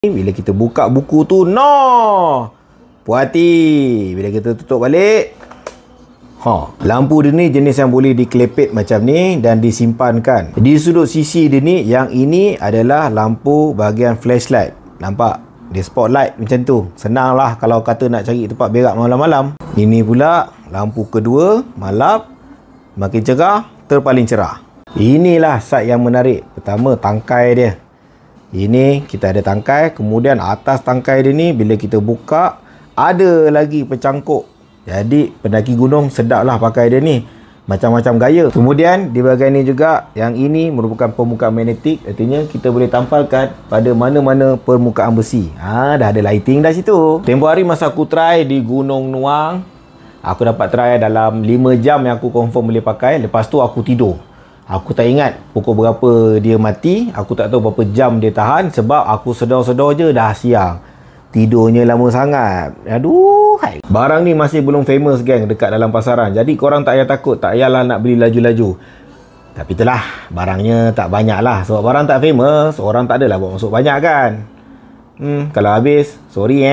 Bila kita buka buku tu, no! Puas hati. Bila kita tutup balik, lampu dia ni jenis yang boleh dikelepit macam ni dan disimpankan. Di sudut sisi dia ni, yang ini adalah lampu bahagian flashlight. Nampak? Dia spotlight macam tu. Senang lah kalau kata nak cari tempat berak malam-malam. Ini pula lampu kedua, malap. Makin cerah, terpaling cerah. Inilah side yang menarik. Pertama, tangkai dia. Ini kita ada tangkai, kemudian atas tangkai dia ni bila kita buka ada lagi pencangkuk. Jadi pendaki gunung sedap lah pakai dia ni, macam-macam gaya. Kemudian di bahagian ni juga, yang ini merupakan permukaan magnetik, artinya kita boleh tampalkan pada mana-mana permukaan besi. Dah ada lighting dah situ. Tempoh hari masa aku try di Gunung Nuang, aku dapat try dalam 5 jam yang aku confirm boleh pakai. Lepas tu aku tidur. Aku tak ingat pukul berapa dia mati. Aku tak tahu berapa jam dia tahan. Sebab aku sedar-sedar je dah siang. Tidurnya lama sangat. Aduh. Barang ni masih belum famous geng dekat dalam pasaran. Jadi korang tak payah takut. Tak payahlah nak beli laju-laju. Tapi itulah, barangnya tak banyak lah. Sebab barang tak famous, orang tak adalah buat masuk banyak kan. Kalau habis, sorry